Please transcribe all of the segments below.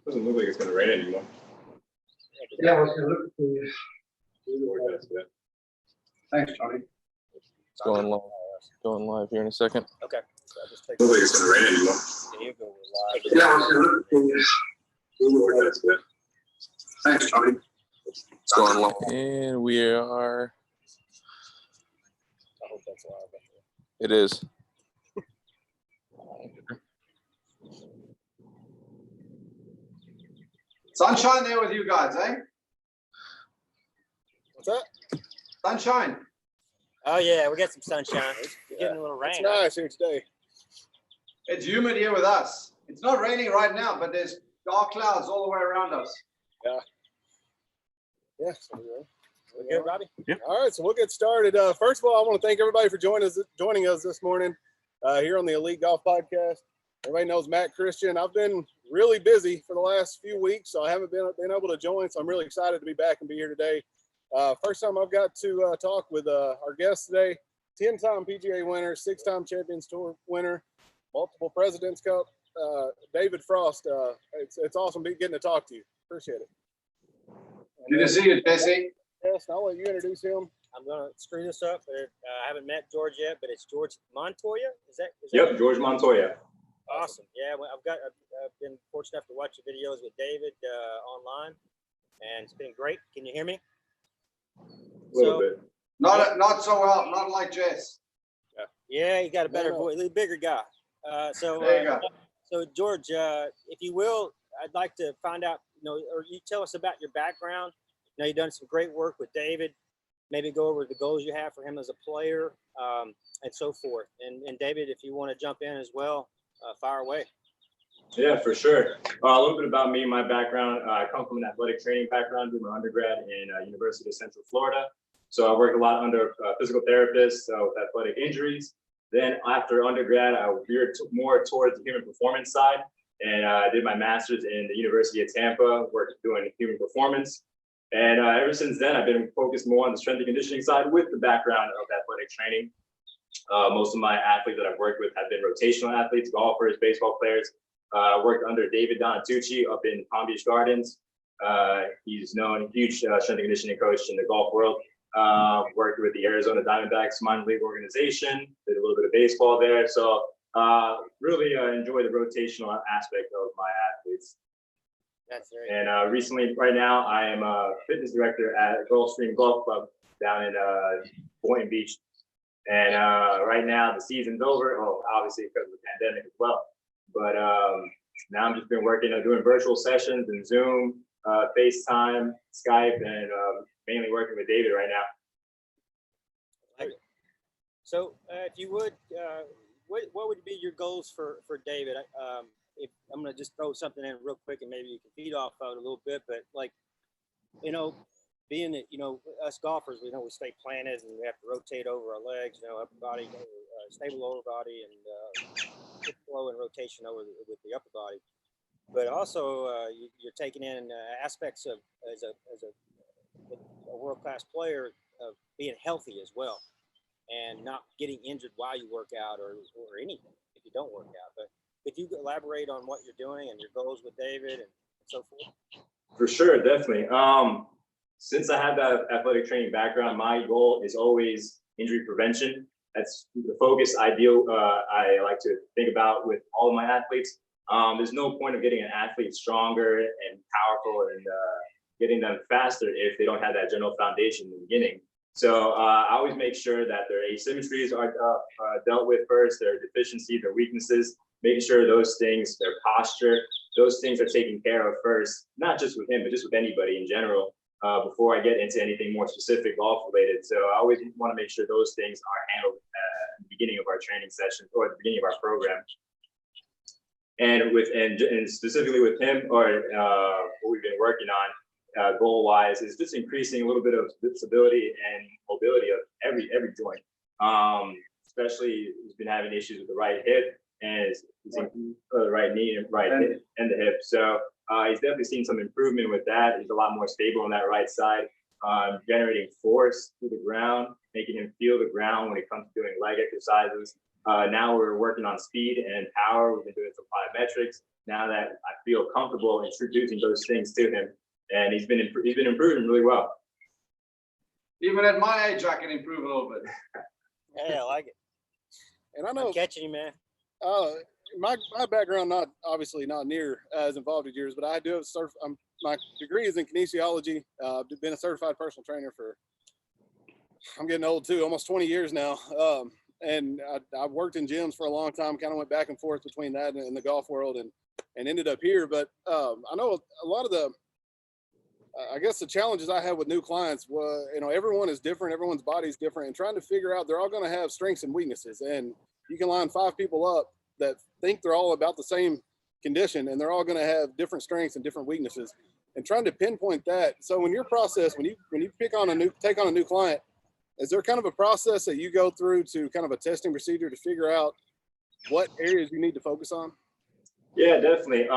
Doesn't look like it's going to rain anymore. Yeah, I was going to look for you. Thanks, Tony. It's going live. Going live here in a second. Okay. So I'll just take Doesn't look like it's going to rain anymore. There you go. We're live. Yeah, I was going to look for you. Thanks, Tony. It's going live. And we are. I hope that's live. It is. Sunshine there with you guys, eh? What's that? Sunshine. Oh yeah, we got some sunshine. We're getting a little rain. It's nice here today. It's humid here with us. It's not raining right now, but there's dark clouds all the way around us. Yeah. So We good, Robbie? all right, so we'll get started. First of all, I want to thank everybody for joining us this morning here on the Elite Golf Podcast. Everybody knows Matt Christian. I've been really busy for the last few weeks, so I haven't been able to join. So I'm really excited to be back and be here today. First time I've got to talk with our guest today, 10-time PGA winner, 6-time Champions Tour winner, multiple President's Cup, David Frost. It's awesome getting to talk to you. Appreciate it. Good to see you, Jesse. Yes, I'll let you introduce him. I'm gonna screw this up. I haven't met George yet, but it's George Montoya. Is that? Yep, George Montoya. Awesome. Yeah, well, I've been fortunate enough to watch your videos with David online, and it's been great. Can you hear me? A little bit. Not so well, not like Jess. Yeah, you got a better No. voice, a little bigger guy. There you go. So George, if you will, I'd like to find out, or you tell us about your background. You've done some great work with David. Maybe go over the goals you have for him as a player, and so forth. And David, if you want to jump in as well, fire away. Yeah, for sure. A little bit about me, my background. I come from an athletic training background, doing my undergrad in University of Central Florida. So I worked a lot under physical therapists with athletic injuries. Then after undergrad, I veered more towards the human performance side, and I did my master's in the University of Tampa, worked doing human performance. And ever since then, I've been focused more on the strength and conditioning side with the background of athletic training. Most of my athletes that I've worked with have been rotational athletes, golfers, baseball players. I worked under David Donatucci up in Palm Beach Gardens. He's known, huge strength and conditioning coach in the golf world. Worked with the Arizona Diamondbacks minor league organization, did a little bit of baseball there. So really enjoy the rotational aspect of my athletes. That's very And recently, right now, I am a fitness director at Gulfstream Golf Club down in Boynton Beach. And right now, the season's over. Oh, obviously because of the pandemic as well. But now I'm just been working on doing virtual sessions and Zoom, FaceTime, Skype, and mainly working with David right now. So, if you would, what would be your goals for David? If I'm going to just throw something in real quick, and maybe you can feed off of it a little bit. But being that us golfers, we stay planted and we have to rotate over our legs, upper body, stable lower body, and flow and rotation over with the upper body. But also, you're taking in aspects of as a world-class player of being healthy as well, and not getting injured while you work out or anything if you don't work out. But if you elaborate on what you're doing and your goals with David and so forth. For sure, definitely. Since I have that athletic training background, my goal is always injury prevention. That's the focus I like to think about with all of my athletes. There's no point of getting an athlete stronger and powerful and getting them faster if they don't have that general foundation in the beginning. So I always make sure that their asymmetries are dealt with first, their deficiencies, their weaknesses, making sure those things, their posture, those things are taken care of first, not just with him, but just with anybody in general, before I get into anything more specific golf related. So I always want to make sure those things are handled at the beginning of our training session or at the beginning of our program. And specifically with him, or what we've been working on goal-wise, is just increasing a little bit of stability and mobility of every joint. Especially he's been having issues with the right hip and the right knee and right hip and the hip. So he's definitely seen some improvement with that. He's a lot more stable on that right side, generating force through the ground, making him feel the ground when it comes to doing leg exercises. Now we're working on speed and power. We've been doing some plyometrics. Now that I feel comfortable introducing those things to him. And he's been improving really well. Even at my age, I can improve a little bit. Yeah, I like it. And I I'm know catching you, man. my background obviously not near as involved as yours, but I do have my degree is in kinesiology. I've been a certified personal trainer for, I'm getting old too, almost 20 years now. And I've worked in gyms for a long time, kind of went back and forth between that and the golf world and ended up here. But I know a lot of I guess the challenges I have with new clients was, everyone is different. Everyone's body is different, and trying to figure out, they're all going to have strengths and weaknesses. And you can line 5 people up that think they're all about the same condition, and they're all going to have different strengths and different weaknesses, and trying to pinpoint that. So when your process, when you take on a new client, is there kind of a process that you go through to kind of a testing procedure to figure out what areas you need to focus on? Yeah, definitely.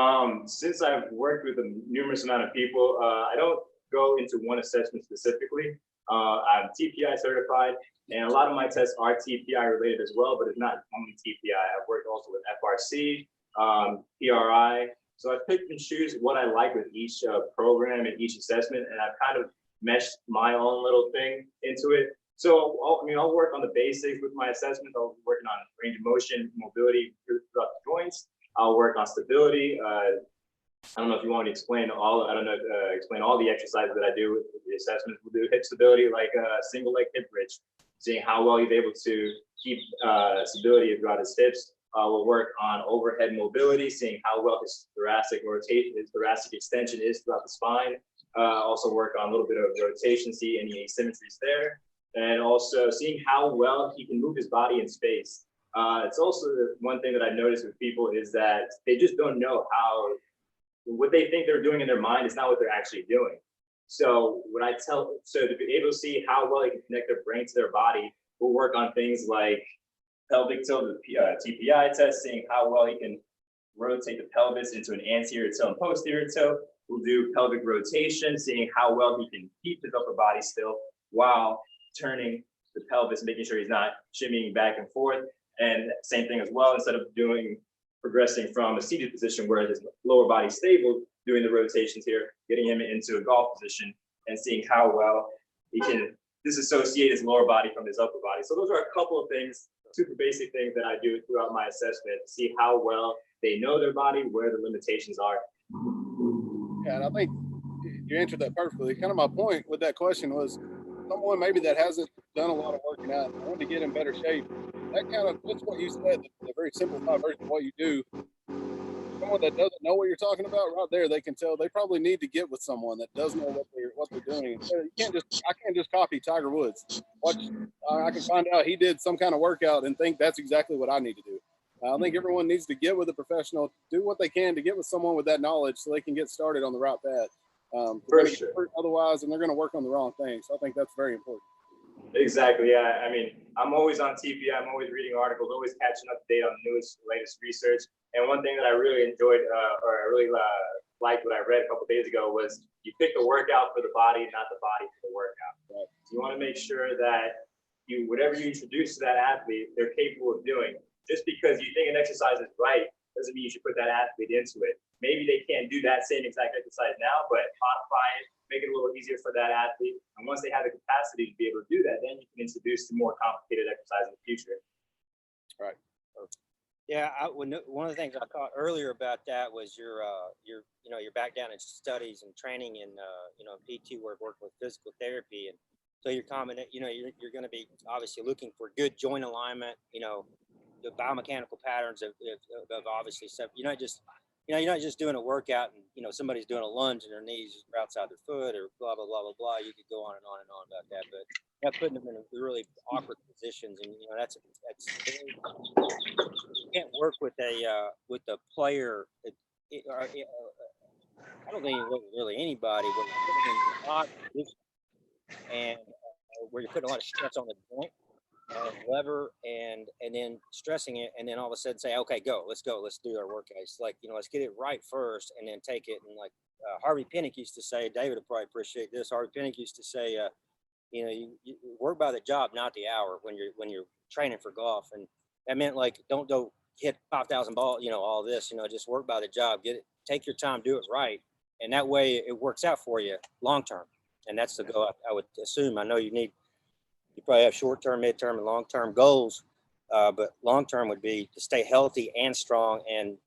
Since I've worked with a numerous amount of people, I don't go into one assessment specifically. I'm TPI certified, and a lot of my tests are TPI related as well, but it's not only TPI. I've worked also with FRC, PRI. So I pick and choose what I like with each program and each assessment, and I've kind of meshed my own little thing into it. So I'll work on the basics with my assessment. I'll be working on range of motion, mobility throughout the joints. I'll work on stability. I don't know if you want me to explain all the exercises that I do with the assessments. We'll do hip stability, like a single leg hip bridge, seeing how well he's able to keep stability throughout his hips. We'll work on overhead mobility, seeing how well his thoracic rotation, his thoracic extension is throughout the spine. Also work on a little bit of rotation, see any asymmetries there. And also seeing how well he can move his body in space. It's also one thing that I've noticed with people is that they just don't know what they think they're doing in their mind is not what they're actually doing. So to be able to see how well they can connect their brain to their body, we'll work on things like pelvic tilt, the TPI test, seeing how well he can rotate the pelvis into an anterior tilt and posterior tilt. We'll do pelvic rotation, seeing how well he can keep his upper body still while turning the pelvis, making sure he's not shimmying back and forth. And same thing as well, instead of progressing from a seated position where his lower body's stable, doing the rotations here, getting him into a golf position and seeing how well he can disassociate his lower body from his upper body. So those are a couple of things, super basic things that I do throughout my assessment to see how well they know their body, where the limitations are. Yeah, and I think you answered that perfectly. Kind of my point with that question was someone maybe that hasn't done a lot of working out and wanted to get in better shape. That kind of fits what you said, the very simplified version of what you do. Someone that doesn't know what you're talking about, right there, they can tell they probably need to get with someone that does know what they're doing. I can't just copy Tiger Woods. I can find out he did some kind of workout and think that's exactly what I need to do. I think everyone needs to get with a professional, do what they can to get with someone with that knowledge so they can get started on the right path. For sure. Otherwise, and they're going to work on the wrong things. So I think that's very important. Exactly. Yeah. I mean, I'm always on TPI. I'm always reading articles, always catching up to date on the latest research. And one thing that I really enjoyed, or I really liked what I read a couple of days ago, was you pick the workout for the body, not the body for the workout. Right. So you want to make sure that whatever you introduce to that athlete, they're capable of doing. Just because you think an exercise is right doesn't mean you should put that athlete into it. Maybe they can't do that same exact exercise now, but modify it, make it a little easier for that athlete. And once they have the capacity to be able to do that, then you can introduce some more complicated exercise in the future. Right. Yeah, one of the things I caught earlier about that was your background in studies and training in PT work, working with physical therapy, and so you're you're going to be obviously looking for good joint alignment, the biomechanical patterns of obviously stuff. You're not just doing a workout and somebody's doing a lunge and their knees are outside their foot or blah blah blah blah blah. You could go on and on and on about that, but not putting them in really awkward positions, and that's very, you can't work with a player. I don't think you work with really anybody, but you're putting them in an odd position and where you're putting a lot of stress on the joint. Lever and then stressing it, and then all of a sudden say, okay, let's do our workout. It's like, let's get it right first and then take it. And like Harvey Pinnock used to say, David will probably appreciate this. Harvey Pinnock used to say, you work by the job, not the hour when you're training for golf. And that meant like, don't go hit 5,000 ball, all this, just work by the job, take your time, do it right. And that way it works out for you long-term. And that's the goal I would assume. I know you probably have short-term, mid-term, and long-term goals. But long-term would be to stay healthy and strong and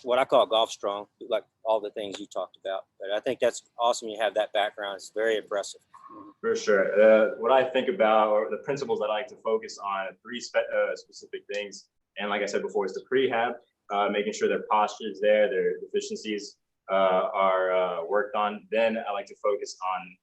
what I call golf strong, like all the things you talked about. But I think that's awesome. You have that background. It's very impressive. For sure. What I think about, or the principles that I like to focus on, three specific things. And like I said before, it's the prehab, making sure their posture is there, their deficiencies are worked on. Then I like to focus on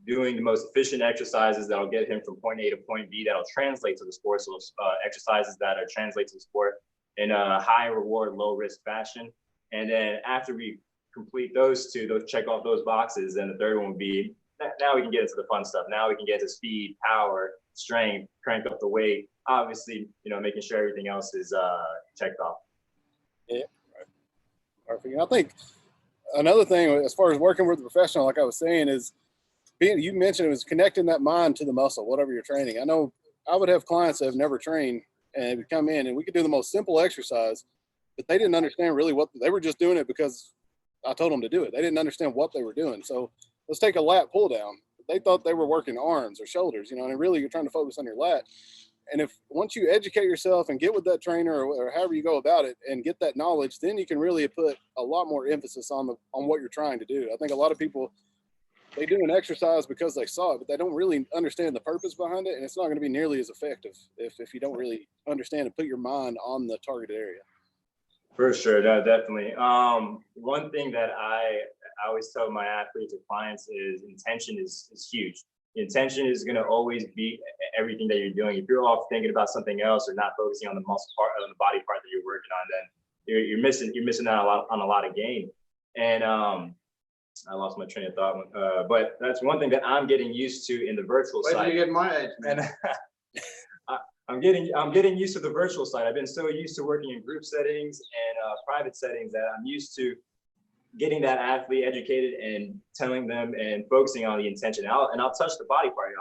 doing the most efficient exercises that'll get him from point A to point B that'll translate to the sport. So exercises that are translate to the sport in a high reward, low risk fashion. And then after we complete those two, check off those boxes, then the third one would be, now we can get into the fun stuff. Now we can get into speed, power, strength, crank up the weight. Obviously, making sure everything else is checked off. Yeah, right. Perfect. I think another thing, as far as working with a professional, like I was saying, is you mentioned it was connecting that mind to the muscle, whatever you're training. I know I would have clients that have never trained and would come in and we could do the most simple exercise, but they didn't understand really what they were just doing it because I told them to do it. They didn't understand what they were doing. So let's take a lat pull down. They thought they were working arms or shoulders, and really you're trying to focus on your lat. And if once you educate yourself and get with that trainer or however you go about it and get that knowledge, then you can really put a lot more emphasis on what you're trying to do. I think a lot of people, they do an exercise because they saw it, but they don't really understand the purpose behind it. And it's not going to be nearly as effective if you don't really understand and put your mind on the targeted area. For sure, no, definitely. One thing that I always tell my athletes or clients is intention is huge. Intention is going to always be everything that you're doing. If you're off thinking about something else or not focusing on the muscle part, on the body part that you're working on, then you're missing out on a lot of gain. And I lost my train of thought, but that's one thing that I'm getting used to in the virtual side. Wait till you get my age, man. I'm getting used to the virtual side. I've been so used to working in group settings and private settings that I'm used to getting that athlete educated and telling them and focusing on the intention. And I'll touch the body part.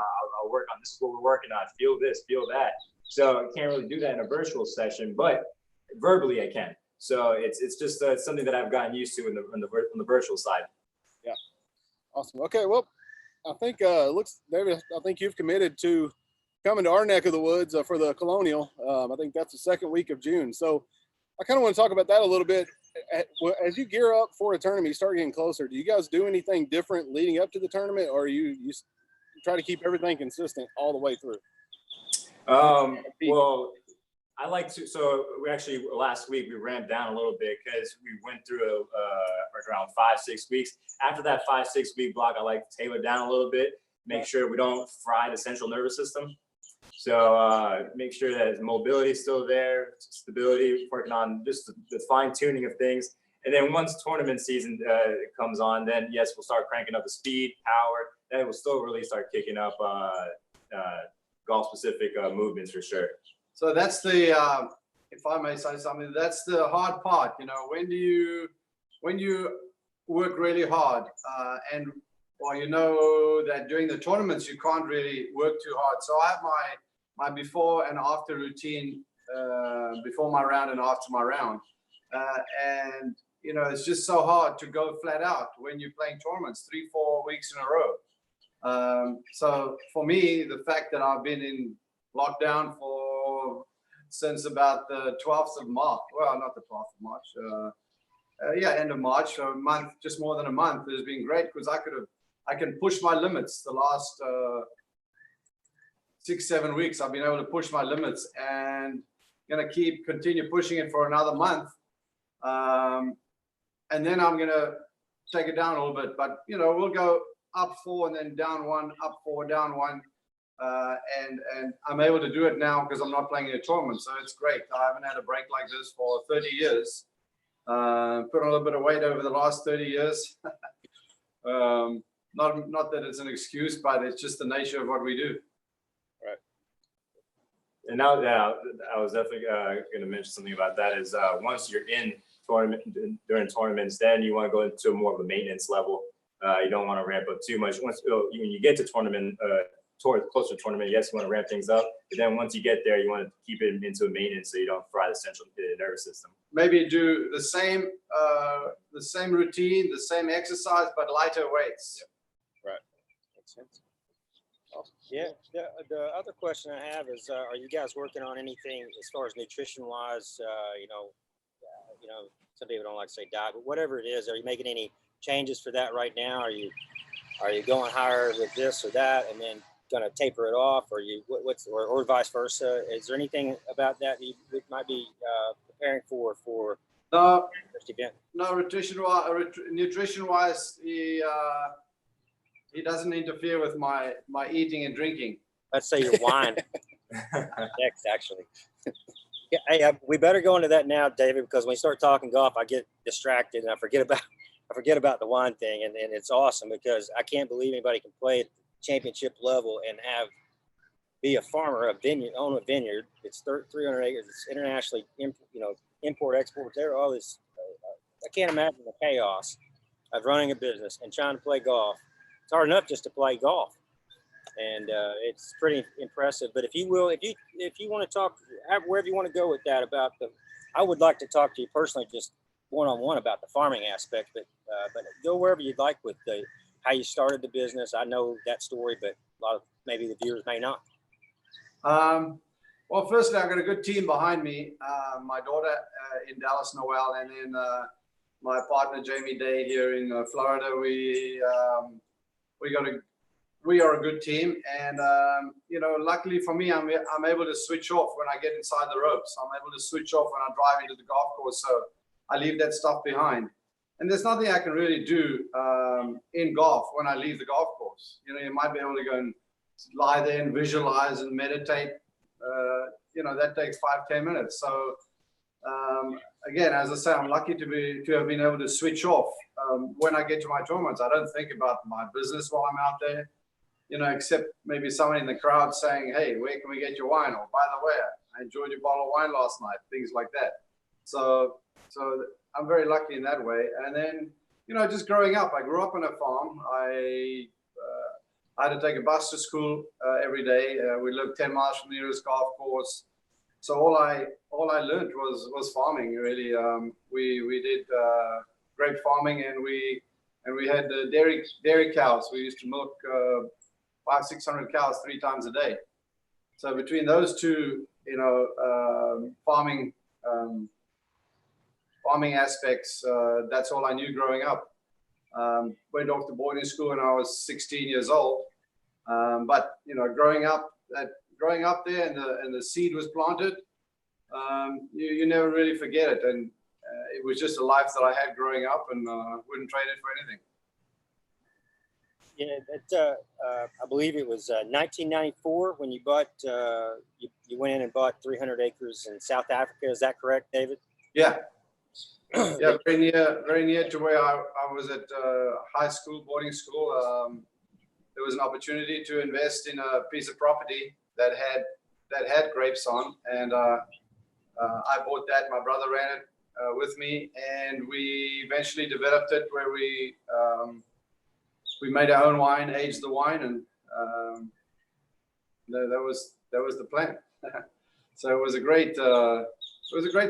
I'll work on, this is what we're working on. Feel this, feel that. So I can't really do that in a virtual session, but verbally I can. So it's just something that I've gotten used to on the virtual side. Yeah. Awesome. Okay. Well, I think David, I think you've committed to coming to our neck of the woods for the Colonial. I think that's the second week of June. So I kind of want to talk about that a little bit. As you gear up for a tournament, you start getting closer. Do you guys do anything different leading up to the tournament, or you try to keep everything consistent all the way through? Well, I like to. So we actually last week we ramped down a little bit because we went through around 5-6 weeks. After that 5-6 week block, I like to tailor down a little bit, make sure we don't fry the central nervous system. So make sure that his mobility is still there, stability, working on just the fine tuning of things. And then once tournament season comes on, then yes, we'll start cranking up the speed, power. Then we'll still really start kicking up golf specific movements for sure. So that's the, if I may say something, that's the hard part. When you work really hard and that during the tournaments you can't really work too hard. So I have my before and after routine, before my round and after my round, and it's just so hard to go flat out when you're playing tournaments 3-4 weeks in a row. So for me, the fact that I've been in lockdown since about the 12th of March, well, not the 12th of March, end of March, so a month, just more than a month, has been great because I can push my limits. The last 6-7 weeks, I've been able to push my limits, and going to continue pushing it for another month. And then I'm going to take it down a little bit, but we'll go up 4 and then down 1, up 4, down 1. And I'm able to do it now because I'm not playing in a tournament. So it's great. I haven't had a break like this for 30 years. Put on a little bit of weight over the last 30 years. Not that it's an excuse, but it's just the nature of what we do. Right. And now, I was definitely going to mention something about that is once you're in tournament, during tournaments, then you want to go into more of a maintenance level. You don't want to ramp up too much. When you get to tournament closer to tournament, yes, you want to ramp things up. But then once you get there, you want to keep it into a maintenance so you don't fry the central nervous system. Maybe do the same routine, the same exercise, but lighter weights. Makes sense. Awesome. Yeah. The other question I have is, are you guys working on anything as far as nutrition wise? Some people don't like to say diet, but whatever it is, are you making any changes for that right now? Are you going higher with this or that, and then going to taper it off, or or vice versa? Is there anything about that you might be preparing for No, this event? no, nutrition wise, he doesn't interfere with my eating and drinking. Let's say your wine next, actually. Yeah, hey, we better go into that now, David, because when we start talking golf, I get distracted and I forget about the wine thing, and it's awesome because I can't believe anybody can play at the championship level and be a farmer, own a vineyard. It's 300 acres. It's internationally, import, export. There, all this. I can't imagine the chaos of running a business and trying to play golf. It's hard enough just to play golf, and it's pretty impressive. But if you want to talk wherever you want to go with that I would like to talk to you personally, just one-on-one about the farming aspect. But go wherever you'd like with how you started the business. I know that story, but a lot of maybe the viewers may not. Well, firstly, I've got a good team behind me. My daughter in Dallas, Noel, and then my partner Jamie Day here in Florida. We are a good team, and luckily for me, I'm able to switch off when I get inside the ropes. I'm able to switch off when I drive into the golf course, so I leave that stuff behind. And there's nothing I can really do in golf when I leave the golf course. You might be able to go and lie there and visualize and meditate. That takes 5-10 minutes. So again, as I say, I'm lucky to have been able to switch off. When I get to my tournaments, I don't think about my business while I'm out there, except maybe someone in the crowd saying, "Hey, where can we get your wine?" Or, "By the way, I enjoyed your bottle of wine last night," things like that. So I'm very lucky in that way. And then, just growing up, I grew up on a farm. I had to take a bus to school every day. We lived 10 miles from the nearest golf course. So all I learned was farming, really. We did grape farming, and we had dairy cows. We used to milk 500-600 cows 3 times a day. So between those two, farming aspects, that's all I knew growing up. Went off to boarding school when I was 16 years old. But growing up there, and the seed was planted, you never really forget it. And it was just a life that I had growing up, and wouldn't trade it for anything. Yeah, I believe it was 1994 when you bought. You went in and bought 300 acres in South Africa. Is that correct, David? Yeah. Yeah, very near to where I was at high school, boarding school. There was an opportunity to invest in a piece of property that had grapes on, and I bought that. My brother ran it with me, and we eventually developed it where we made our own wine, aged the wine, and that was the plan. So it was a great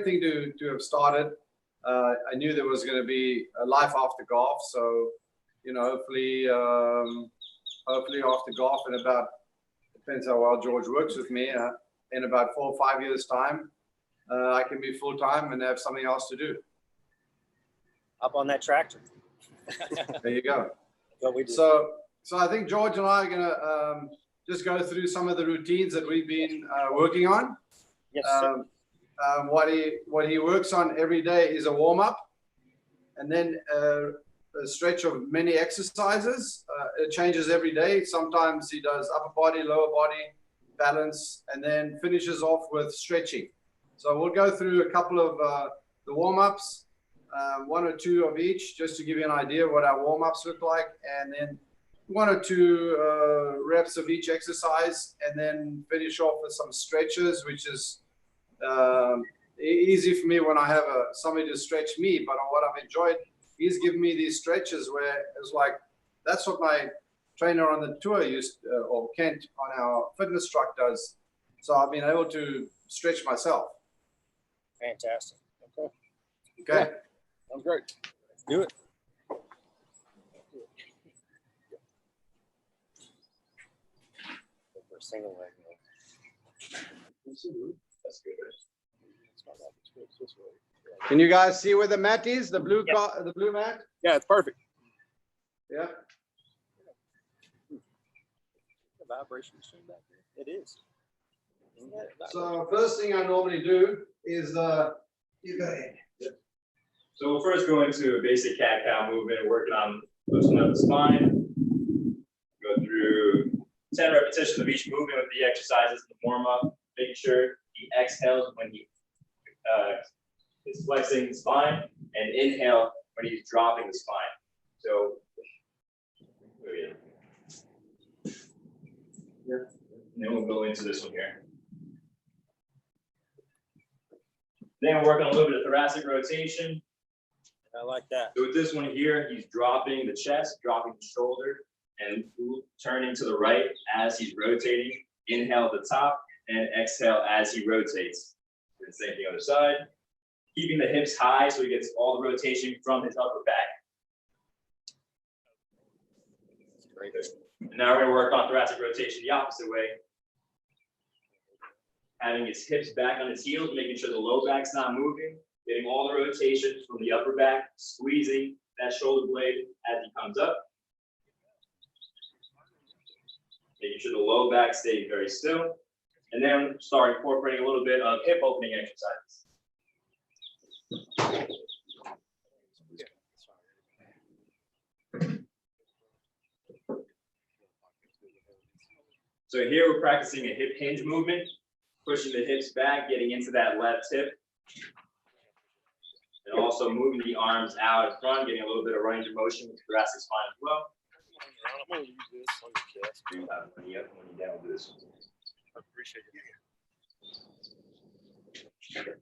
thing to have started. I knew there was going to be a life after golf, so hopefully after golf, in about, depends how well George works with me, in about 4 or 5 years' time, I can be full time and have something else to do. Up on that tractor. There you go. What we do. So I think George and I are going to just go through some of the routines that we've been working on. Yes, sir. What he works on every day is a warm up, and then a stretch of many exercises. It changes every day. Sometimes he does upper body, lower body, balance, and then finishes off with stretching. So we'll go through a couple of the warm ups, 1 or 2 of each, just to give you an idea of what our warm ups look like, and then 1 or 2 reps of each exercise, and then finish off with some stretches, which is easy for me when I have somebody to stretch me. But what I've enjoyed, he's given me these stretches where it's like, that's what my trainer on the tour used, or Kent on our fitness truck does. So I've been able to stretch myself. Fantastic. Okay. Okay. Sounds great. Let's do it. Go for a single leg. That's good. Can you guys see where the mat is? The blue the blue mat? Yeah, it's perfect. Yeah. The vibration machine back there. It is. Isn't that a So first thing I normally do is you go ahead. So we'll first go into a basic cat-cow movement, working on loosening up the spine. Go through 10 repetitions of each movement with the exercises in the warm-up, making sure he exhales when he is flexing the spine, and inhale when he's dropping the spine. So, and then we'll go into this one here. Then we're working on a little bit of thoracic rotation. I like that. So with this one here, he's dropping the chest, dropping the shoulder, and turning to the right as he's rotating. Inhale at the top and exhale as he rotates. And same thing other side. Keeping the hips high so he gets all the rotation from his upper back. Great. And now we're going to work on thoracic rotation the opposite way. Having his hips back on his heels, making sure the low back's not moving. Getting all the rotation from the upper back, squeezing that shoulder blade as he comes up. Making sure the low back stays very still. And then start incorporating a little bit of hip opening exercises. So here we're practicing a hip hinge movement, pushing the hips back, getting into that left hip. And also moving the arms out in front, getting a little bit of range of motion with the thoracic spine as well. I'm going to use this on your chest. Do you have when you down with this? I appreciate it.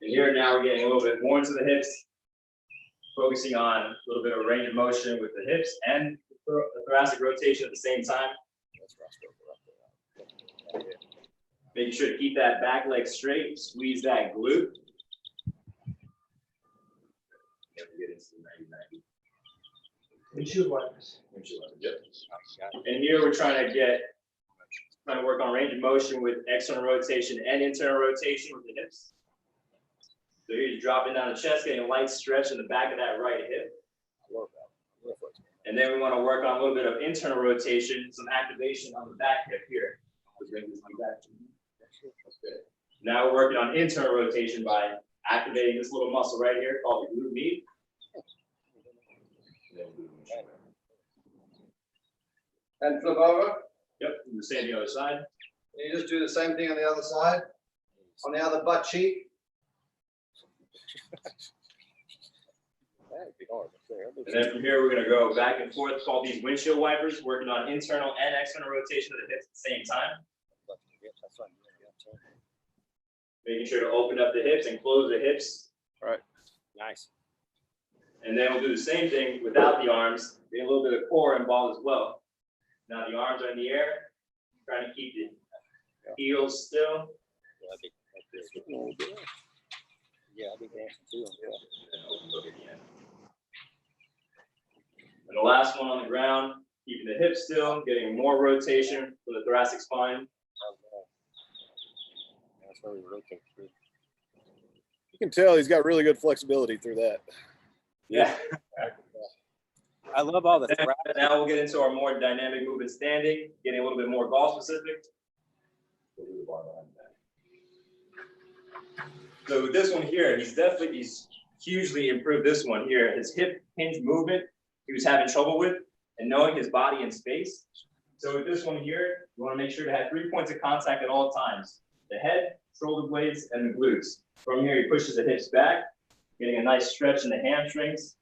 And here now we're getting a little bit more into the hips, focusing on a little bit of range of motion with the hips and the thoracic rotation at the same time. Making sure to keep that back leg straight, squeeze that glute. Windshield wipers. Yep. And here we're trying to work on range of motion with external rotation and internal rotation with the hips. So here you're dropping down the chest, getting a light stretch in the back of that right hip. And then we want to work on a little bit of internal rotation, some activation on the back hip here. Now we're working on internal rotation by activating this little muscle right here called the glute med. And flip over. Yep, do the same the other side. You just do the same thing on the other side, on the other butt cheek. And then from here, we're going to go back and forth, called these windshield wipers, working on internal and external rotation of the hips at the same time. Making sure to open up the hips and close the hips. All right. Nice. And then we'll do the same thing without the arms, getting a little bit of core involved as well. Now the arms are in the air, trying to keep the heels still. Yeah, I'll be dancing too. And the last one on the ground, keeping the hips still, getting more rotation for the thoracic spine. That's where we rotate through. You can tell he's got really good flexibility through that. Yeah. I love all the And now we'll get into our more dynamic movement standing, getting a little bit more golf specific. So with this one here, he's hugely improved this one here. His hip hinge movement, he was having trouble with, and knowing his body in space. So with this one here, you want to make sure to have 3 points of contact at all times: the head, shoulder blades, and the glutes. From here, he pushes the hips back, getting a nice stretch in the hamstrings,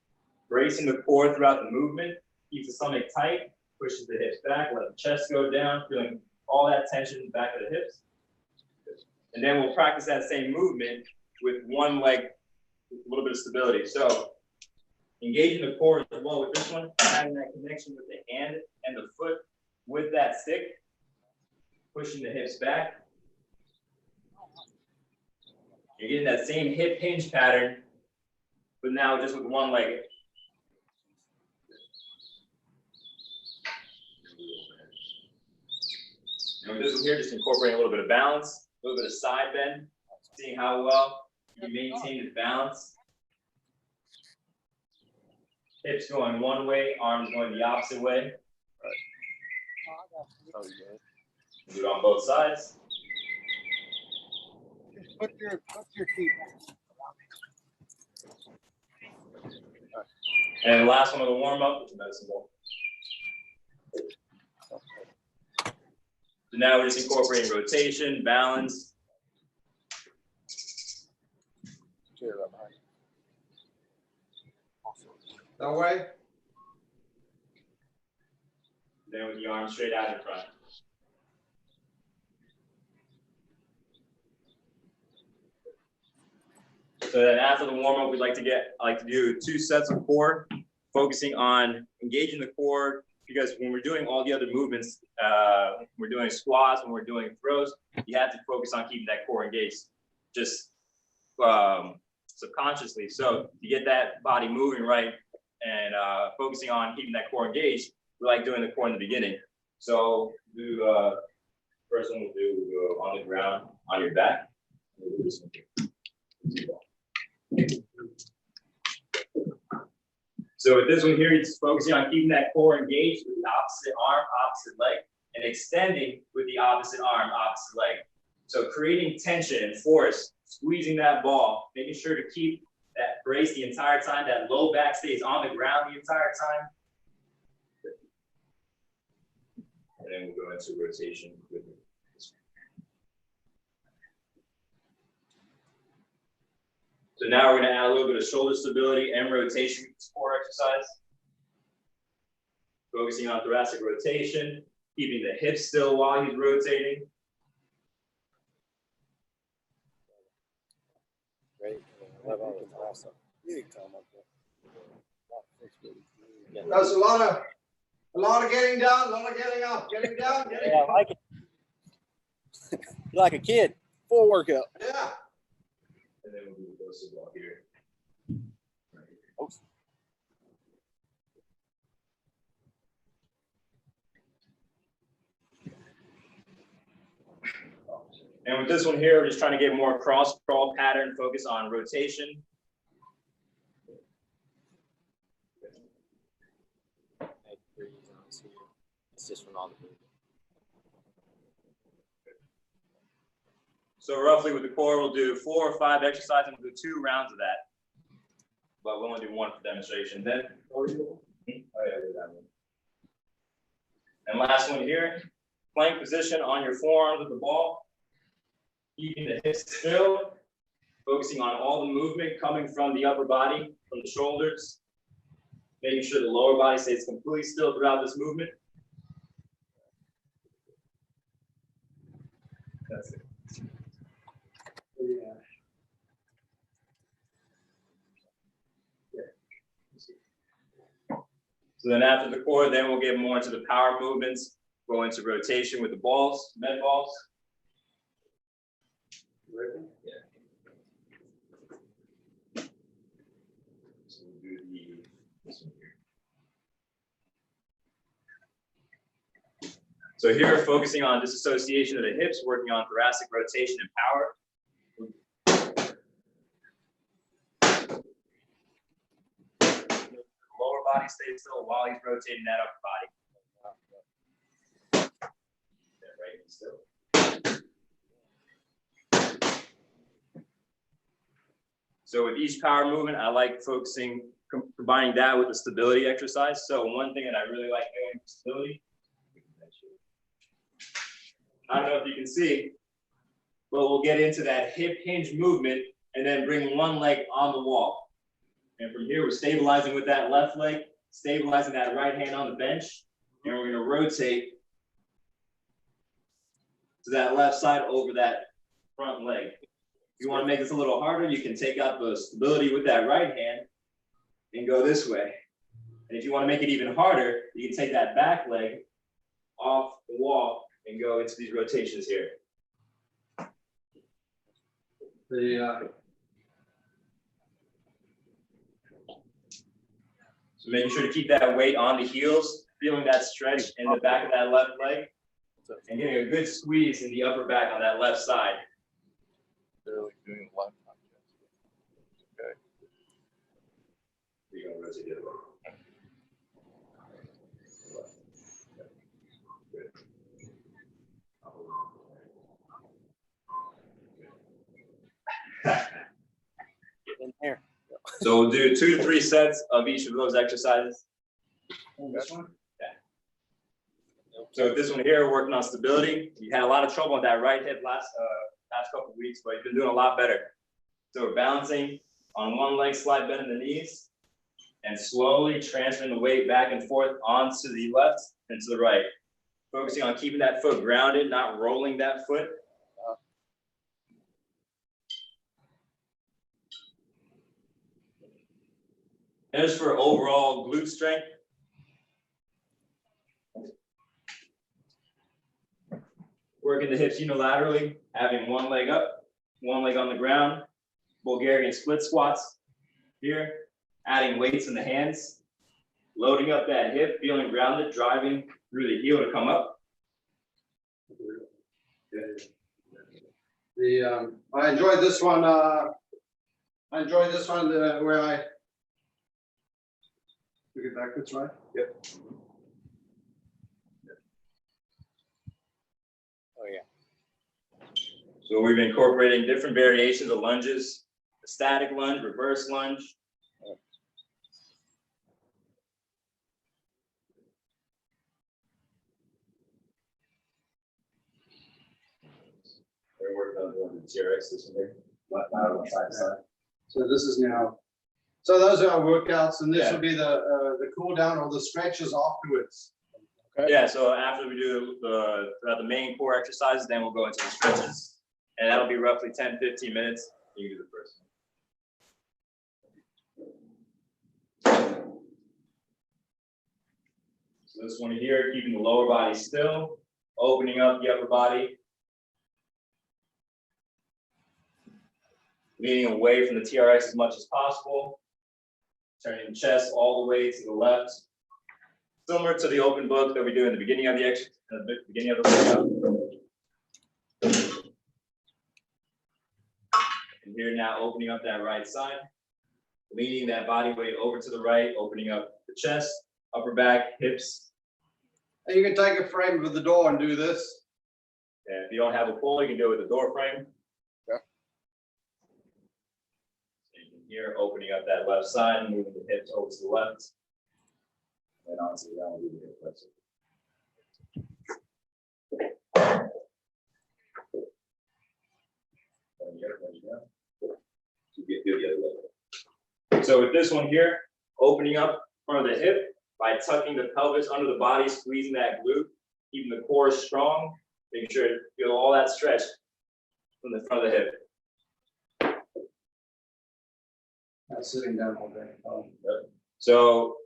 bracing the core throughout the movement, keeps the stomach tight, pushes the hips back, let the chest go down, feeling all that tension back of the hips. And then we'll practice that same movement with one leg, with a little bit of stability. So engaging the core as well with this one, having that connection with the hand and the foot with that stick, pushing the hips back. You're getting that same hip hinge pattern, but now just with one leg. And with this one here, just incorporating a little bit of balance, a little bit of side bend, seeing how well you maintain the balance. Hips going one way, arms going the opposite way. Do it on both sides. Just put your feet back. And the last one of the warm up is the medicine ball. So now we're just incorporating rotation, balance. That way. Then with the arms straight out in front. So then after the warm up, I like to do 2 sets of core, focusing on engaging the core, because when we're doing all the other movements, we're doing squats, when we're doing throws, you have to focus on keeping that core engaged, just subconsciously. So to get that body moving right and focusing on keeping that core engaged, we like doing the core in the beginning. So do first one we'll do on the ground on your back. We'll do this one here. So with this one here, it's focusing on keeping that core engaged with the opposite arm, opposite leg, and extending with the opposite arm, opposite leg. So creating tension and force, squeezing that ball, making sure to keep that brace the entire time, that low back stays on the ground the entire time. And then we'll go into rotation with this one. So now we're going to add a little bit of shoulder stability and rotation with this core exercise. Focusing on thoracic rotation, keeping the hips still while he's rotating. Great. Awesome. There's a lot of getting down, a lot of getting up, getting down, getting Yeah, up. I like it. You're like a kid. Full workout. Yeah. And then we'll do the dose ball here. Oops. And with this one here, we're just trying to get more cross crawl pattern, focus on rotation. It's just from all the movement. So roughly with the core, we'll do 4 or 5 exercises and we'll do 2 rounds of that. But we'll only do 1 for demonstration. Then, oh yeah, that one. And last one here, plank position on your forearms with the ball. Keeping the hips still, focusing on all the movement coming from the upper body, from the shoulders, making sure the lower body stays completely still throughout this movement. That's it. Yeah. So then after the core, then we'll get more into the power movements, go into rotation with the balls, med balls. Yeah. So we'll do this one here. So here, focusing on disassociation of the hips, working on thoracic rotation and power. Lower body stays still while he's rotating that upper body. Yeah, right, still. So with each power movement, I like focusing, combining that with the stability exercise. So one thing that I really like doing for stability, I don't know if you can see, but we'll get into that hip hinge movement and then bring one leg on the wall. And from here, we're stabilizing with that left leg, stabilizing that right hand on the bench, and we're gonna rotate to that left side over that front leg. If you wanna make this a little harder, you can take out the stability with that right hand and go this way. And if you want to make it even harder, you can take that back leg off the wall and go into these rotations here. So making sure to keep that weight on the heels, feeling that stretch in the back of that left leg, and getting a good squeeze in the upper back on that left side. Barely doing a left. Okay. You're gonna rotate the other way. In there. So we'll do 2 to 3 sets of each of those exercises. This one? So this one here, working on stability. You had a lot of trouble with that right hip past couple of weeks, but you've been doing a lot better. So we're balancing on one leg, slide bending the knees, and slowly transferring the weight back and forth onto the left and to the right. Focusing on keeping that foot grounded, not rolling that foot. As for overall glute strength, working the hips unilaterally, having one leg up, one leg on the ground, Bulgarian split squats here, adding weights in the hands, loading up that hip, feeling grounded, driving through the heel to come up. I enjoyed this one. Where I took it backwards, right? Yep. Oh yeah. So we've been incorporating different variations of lunges, a static lunge, reverse lunge. We're working on doing the TRX this one here. Side to side. So this is now. So those are our workouts, and this Yeah. will be the cool down or the stretches afterwards. Yeah, so after we do the main core exercises, then we'll go into the stretches. And that'll be roughly 10, 15 minutes. You can do the first one. So this one here, keeping the lower body still, opening up the upper body. Leaning away from the TRX as much as possible. Turning the chest all the way to the left. Similar to the open book that we do in the beginning of the beginning of the workout. And here now opening up that right side, leaning that body weight over to the right, opening up the chest, upper back, hips. And you can take a frame of the door and do this. And if you don't have a pole, you can do it with a door frame. Yeah. So you can here opening up that left side, moving the hips over to the left. And onto the ground, moving the hip flexor. So with this one here, opening up front of the hip by tucking the pelvis under the body, squeezing that glute, keeping the core strong, making sure to feel all that stretch from the front of the hip. Not sitting down all day. So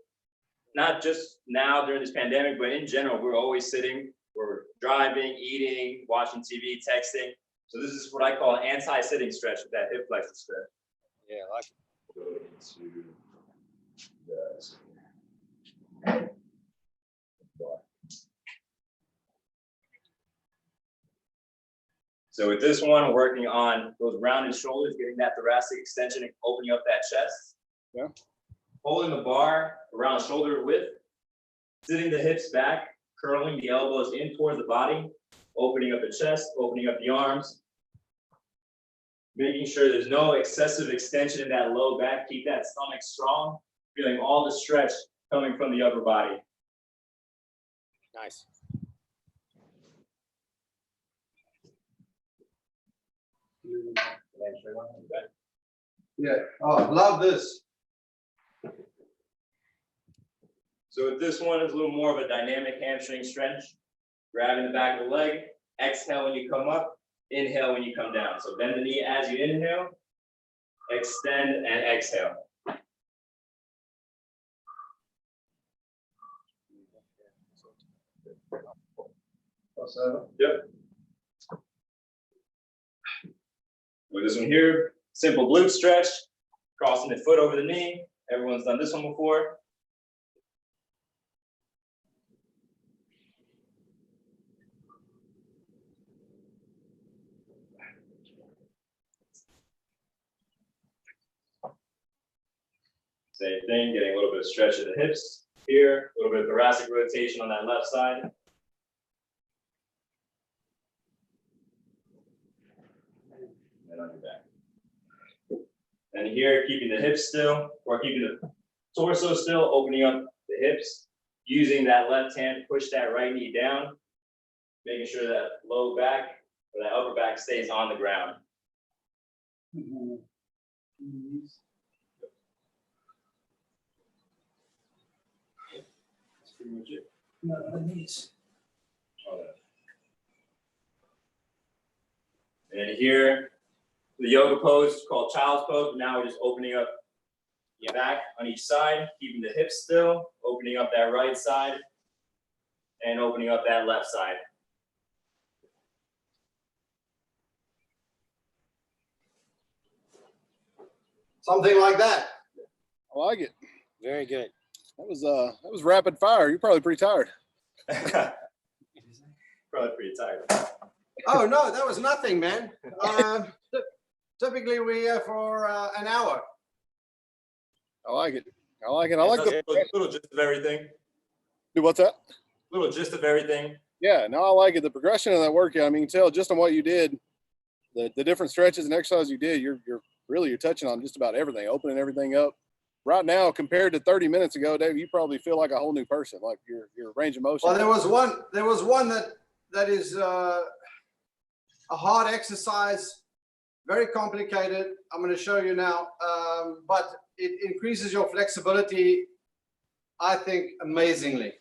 not just now during this pandemic, but in general, we're always sitting, we're driving, eating, watching TV, texting. So this is what I call an anti-sitting stretch with that hip flexor stretch. Yeah, I like it. Go into So with this one, working on those rounded shoulders, getting that thoracic extension and opening up that chest. Yeah. Holding the bar around shoulder width, sitting the hips back, curling the elbows in towards the body, opening up the chest, opening up the arms, making sure there's no excessive extension in that low back. Keep that stomach strong, feeling all the stretch coming from the upper body. Nice. Yeah. Oh, love this. So with this one, it's a little more of a dynamic hamstring stretch. Grabbing the back of the leg, exhale when you come up, inhale when you come down. So bend the knee as you inhale, extend and exhale. Yep. With this one here, simple glute stretch, crossing the foot over the knee. Everyone's done this one before. Same thing, getting a little bit of stretch in the hips here, a little bit of thoracic rotation on that left side. And on your back. And here, keeping the hips still, or keeping the torso still, opening up the hips, using that left hand to push that right knee down, making sure that low back or that upper back stays on the ground. That's pretty much it. And here, the yoga pose called child's pose. Now we're just opening up the back on each side, keeping the hips still, opening up that right side, and opening up that left side. Something like that. I like it. Very good. That was rapid fire. You're probably pretty tired. Probably pretty tired. Oh, no, that was nothing, man. Typically, we're here for an hour. I like it. I like it. I like the little gist of everything. do what's that? Little gist of everything. Yeah, no, I like it. The progression of that workout. I mean, you can tell just on what you did, the different stretches and exercises you did. You're touching on just about everything, opening everything up. Right now, compared to 30 minutes ago, Dave, you probably feel like a whole new person. Like your range of motion. Well, there was one that is a hard exercise, very complicated. I'm going to show you now, but it increases your flexibility, I think, amazingly.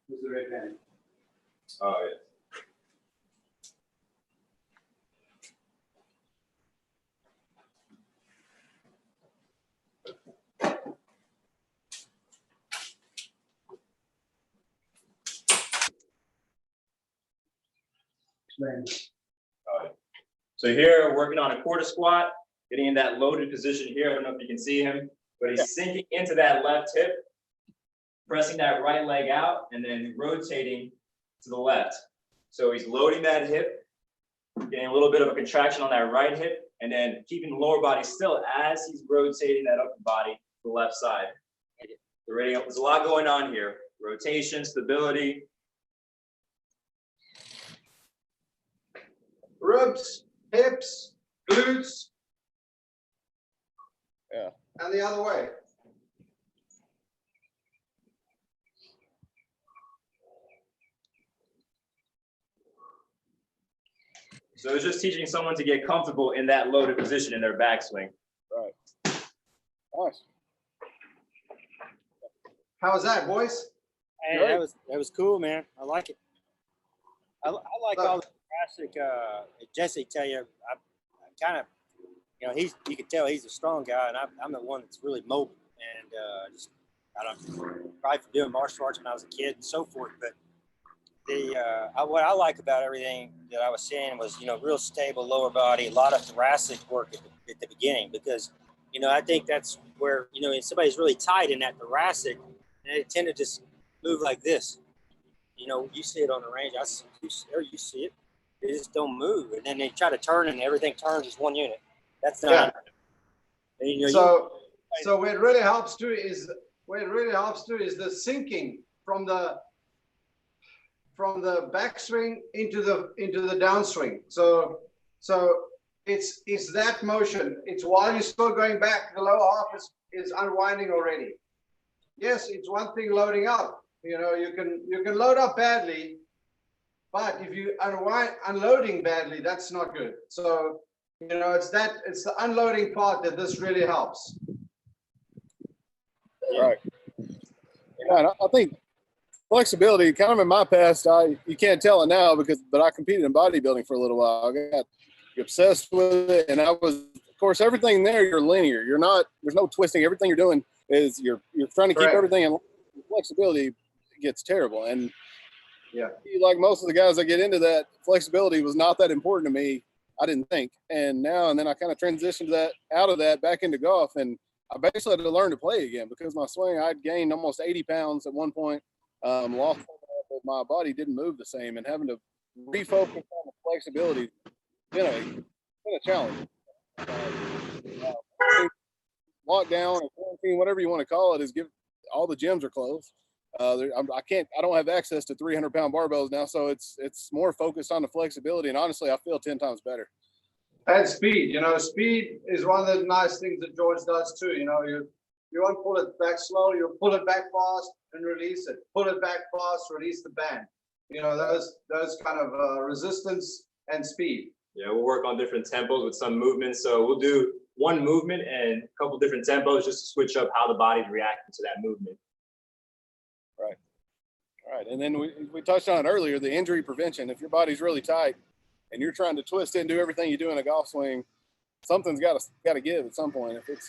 Who's the red man? Oh, yeah. So here, working on a quarter squat, getting in that loaded position here. I don't know if you can see him, but he's sinking into that left hip, pressing that right leg out, and then rotating to the left. So he's loading that hip, getting a little bit of a contraction on that right hip, and then keeping the lower body still as he's rotating that upper body to the left side. There's a lot going on here. Rotation, stability. Ribs, hips, glutes. Yeah. And the other way. So it's just teaching someone to get comfortable in that loaded position in their backswing. Right. Nice. How was that, boys? Hey, that was cool, man. I like it. I like all the classic. Jesse tell you, I kind of, you can tell he's a strong guy, and I'm the one that's really mobile, and I don't probably from doing martial arts when I was a kid and so forth. But what I like about everything that I was seeing was real stable lower body, a lot of thoracic work at the beginning, because I think that's where if somebody's really tight in that thoracic, and they tend to just move like this. You see it on the range. You see it. They just don't move, and then they try to turn, and everything turns as one unit. That's not. Yeah. And, so where it really helps too is the sinking from the backswing into the downswing. So it's that motion. It's while you're still going back, the lower half is unwinding already. Yes, it's one thing loading up. You can load up badly, but if you unloading badly, that's not good. So it's the unloading part that this really helps. Right. Yeah, I think flexibility, kind of in my past, you can't tell it now but I competed in bodybuilding for a little while. I got obsessed with it, and I was, of course, everything there you're linear. There's no twisting. Everything you're doing, is you're trying to keep Correct. everything in flexibility gets terrible. And Yeah. like most of the guys that get into that, flexibility was not that important to me. I didn't think. And then I kind of transitioned out of that back into golf. And I basically had to learn to play again because my swing, I'd gained almost 80 pounds at one point, lost, but my body didn't move the same, and having to refocus on the flexibility, it's been a challenge. Lockdown or quarantine, whatever you want to call it, is all the gyms are closed. I don't have access to 300-pound barbells now, so it's more focused on the flexibility. And honestly, I feel 10 times better. And speed, speed is one of the nice things that George does too. You won't pull it back slow, you pull it back fast and release it. Pull it back fast, release the band. Those kind of resistance and speed. Yeah, we'll work on different tempos with some movements. So we'll do one movement and a couple different tempos just to switch up how the body's reacting to that movement. Right. And then we touched on it earlier, the injury prevention. If your body's really tight and you're trying to twist it and do everything you do in a golf swing, something's got to give at some point. If it's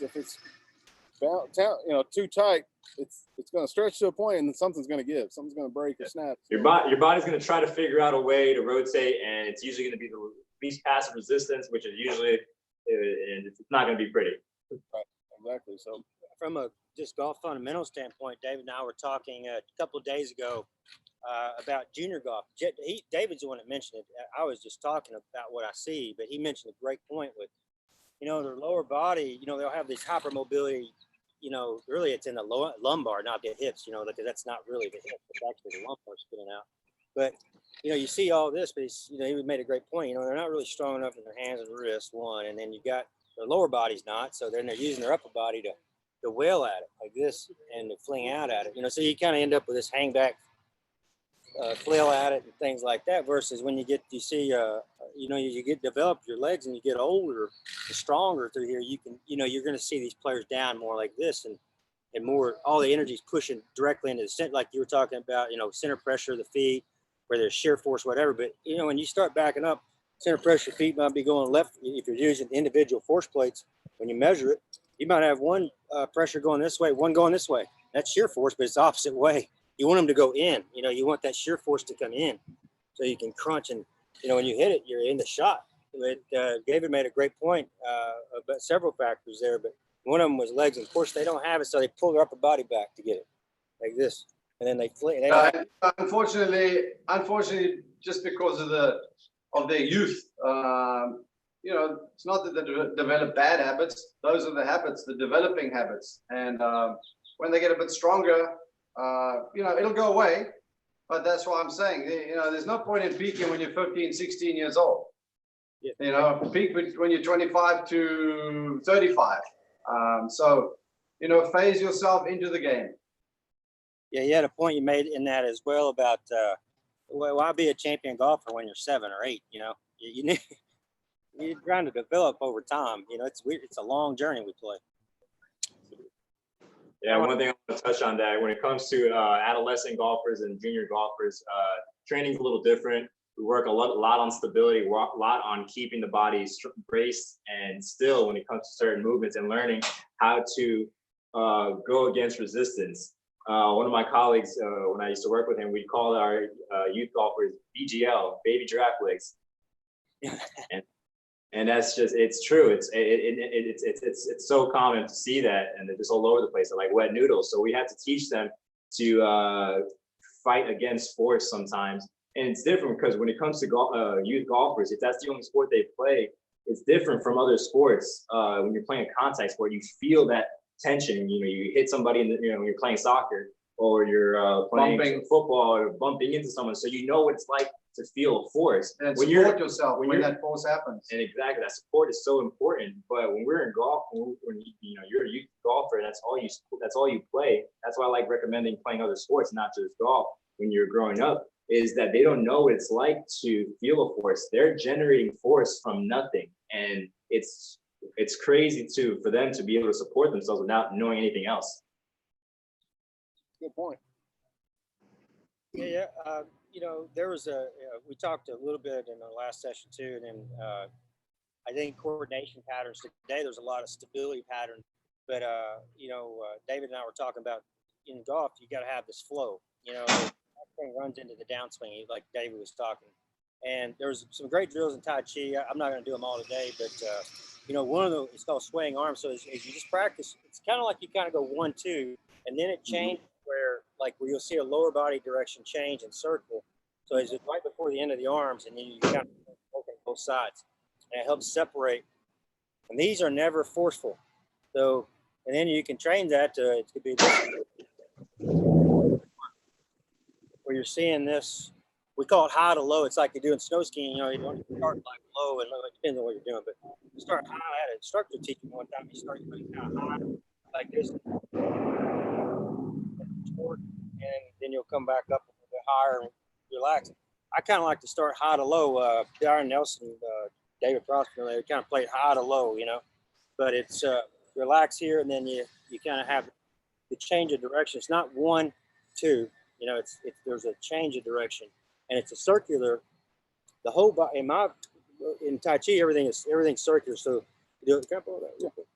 too tight, it's going to stretch to a point and then something's going to give. Something's going to break or snap. Your body's going to try to figure out a way to rotate, and it's usually going to be the least passive resistance, which is usually, and it's not going to be pretty. Right. Exactly. So From a just golf fundamental standpoint, David and I were talking a couple of days ago about junior golf. David's the one that mentioned it. I was just talking about what I see, but he mentioned a great point with, their lower body, they'll have this hypermobility, really it's in the lumbar, not the hips, because that's not really the hip, it's actually the lumbar spinning out. But, you see all this, but he made a great point. They're not really strong enough in their hands and wrists, one, and then you got their lower body's not, so then they're using their upper body to wail at it like this and to fling out at it, so you kind of end up with this hang back, flail at it and things like that. Versus when you get develop your legs and you get older and stronger through here, you can, you're going to see these players down more like this and more, all the energy is pushing directly into the center, like you were talking about, center pressure of the feet, where there's shear force, whatever. But, when you start backing up, center pressure feet might be going left. If you're using individual force plates, when you measure it, you might have one pressure going this way, one going this way. That's shear force, but it's the opposite way. You want them to go in. You want that shear force to come in so you can crunch. And, when you hit it, you're in the shot. But, David made a great point about several factors there, but one of them was legs. And of course, they don't have it, so they pull their upper body back to get it like this. And then they flee. Unfortunately, just because of their youth, it's not that they develop bad habits. Those are the habits, the developing habits. And when they get a bit stronger, it'll go away. But that's what I'm saying. There's no point in peaking when you're 15, 16 years old. Yeah. Peak when you're 25 to 35. Phase yourself into the game. Yeah, you had a point you made in that as well about why be a champion golfer when you're 7 or 8? You need. You're trying to develop over time. It's a long journey we play. Yeah, one thing I want to touch on that when it comes to adolescent golfers and junior golfers, training's a little different. We work a lot on stability, a lot on keeping the body braced and still when it comes to certain movements and learning how to go against resistance. One of my colleagues, when I used to work with him, we'd call our youth golfers BGL, baby giraffe legs. And that's just, it's true. It's so common to see that, and they're just all over the place. They're like wet noodles. So we have to teach them to fight against force sometimes. And it's different because when it comes to youth golfers, if that's the only sport they play, it's different from other sports. When you're playing a contact sport, you feel that tension. You hit somebody when you're playing soccer or you're playing football or bumping into someone. So you know what it's like to feel a force. And support yourself when that force happens. And exactly, that support is so important. But when we're in golf, when you're a youth golfer, that's all you play. That's why I like recommending playing other sports, not just golf. When you're growing up, is that they don't know what it's like to feel a force. They're generating force from nothing, and it's crazy for them to be able to support themselves without knowing anything else. Good point. Yeah. There was we talked a little bit in the last session too, and then I think coordination patterns today. There's a lot of stability patterns But David and I were talking about in golf, you got to have this flow. You know, everything runs into the downswing, like David was talking. And there's some great drills in Tai Chi. I'm not going to do them all today, but one of them is called swaying arms. So as you just practice, it's kind of like you kind of go 1-2, and then it changes where you'll see a lower body direction change and circle. So it's right before the end of the arms, and then you kind of open both sides, and it helps separate. And these are never forceful. So, and then you can train that to it could be where you're seeing this. We call it high to low. It's like you're doing snow skiing. You don't start like low and low. It depends on what you're doing, but you start high. I had an instructor teach me one time. You start kind of high like this, and then you'll come back up a little bit higher and relax. I kind of like to start high to low. Darren Nelson, David Prosper, they kind of play it high to low, but it's relax here, and then you kind of have the change of direction. It's not 1-2. It's there's a change of direction. And it's a circular. The whole body in Tai Chi, everything's circular. So you do it.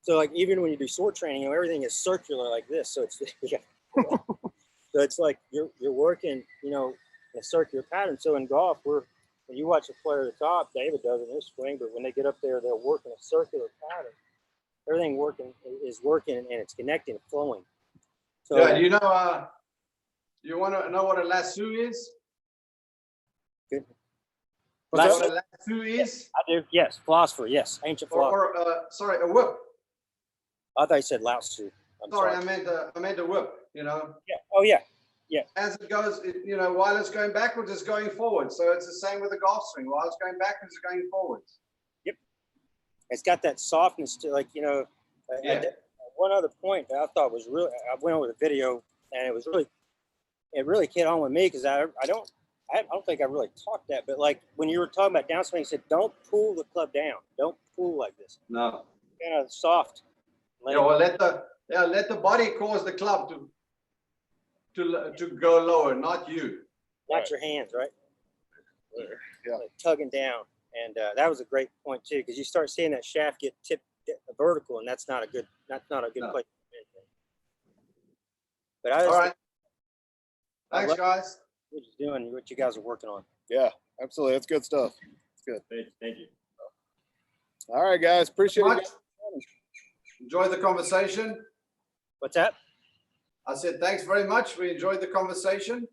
So like even when you do sword training, everything is circular like this. So it's so it's like you're working, in a circular pattern. So in golf, when you watch a player at the top, David does in his swing, but when they get up there, they'll work in a circular pattern. Everything is working and it's connecting, flowing. So Yeah, you want to know what a lasso is? Good. What a lasso is? I do. Yes, philosopher. Yes, ancient philosopher. Sorry, a whip. I thought you said Lao Tzu. I'm sorry. I meant a whip. Yeah. Oh yeah. Yeah. As it goes, while it's going backwards, it's going forward. So it's the same with the golf swing. While it's going backwards, it's going forwards. Yep. It's got that softness to one other point that I thought was really. I went over the video and it really hit on with me because I don't think I really talked that, but like when you were talking about downswing, you said don't pull the club down. Don't pull like this. No. Kind of soft. Let the body cause the club to go lower, not you. Not your hands, right? Yeah. Like tugging down, and that was a great point too, because you start seeing that shaft get tipped vertical, and that's not a good No. place. But All right. Thanks, guys. What you're doing, what you guys are working on. Yeah, absolutely. That's good stuff. It's good. Thank you. All right, guys. Appreciate it. Enjoy the conversation. What's that? I said thanks very much. We enjoyed the conversation.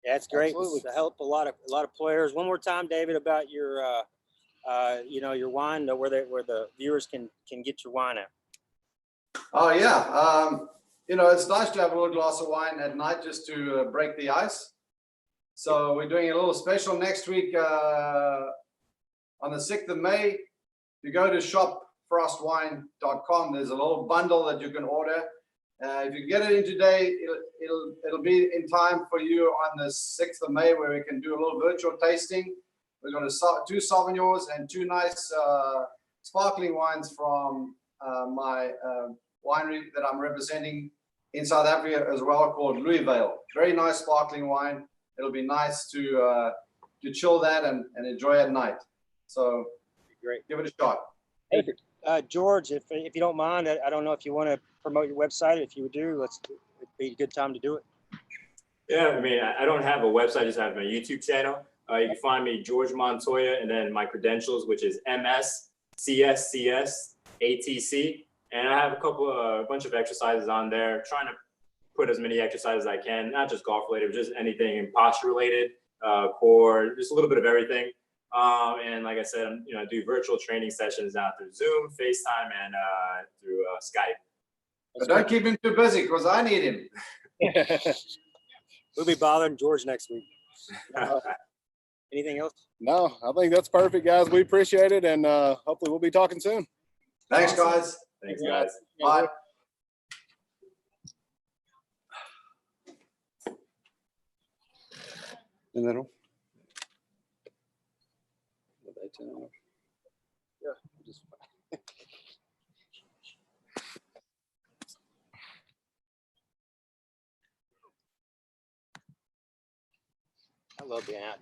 Yeah, it's great. Absolutely. It's to help a lot of players. One more time, David, about your your wine, where the viewers can get your wine at. Oh yeah. It's nice to have a little glass of wine at night just to break the ice. So we're doing a little special next week on the 6th of May. If you go to shopfrostwine.com, there's a little bundle that you can order. If you get it in today, it'll be in time for you on the 6th of May, where we can do a little virtual tasting. We're going to 2 Sauvignons and 2 nice sparkling wines from my winery that I'm representing in South Africa as well, called Louisville. Very nice sparkling wine. It'll be nice to chill that and enjoy at night. So Great. Give it a shot. Hey, George, if you don't mind, I don't know if you want to promote your website. If you do, it'd be a good time to do it. Yeah, I mean, I don't have a website, I just have my YouTube channel. You can find me George Montoya, and then my credentials, which is MS/CSCS/ATC. And I have a bunch of exercises on there, trying to put as many exercises as I can, not just golf related, but just anything posture related, core, just a little bit of everything. And like I said, I do virtual training sessions now through Zoom, FaceTime, and through Skype. But don't keep him too busy, because I need him. We'll be bothering George next week. Anything else? No, I think that's perfect, guys. We appreciate it, and hopefully we'll be talking soon. Thanks, guys. Thanks, guys. Bye. In the middle. Yeah, just I love being out.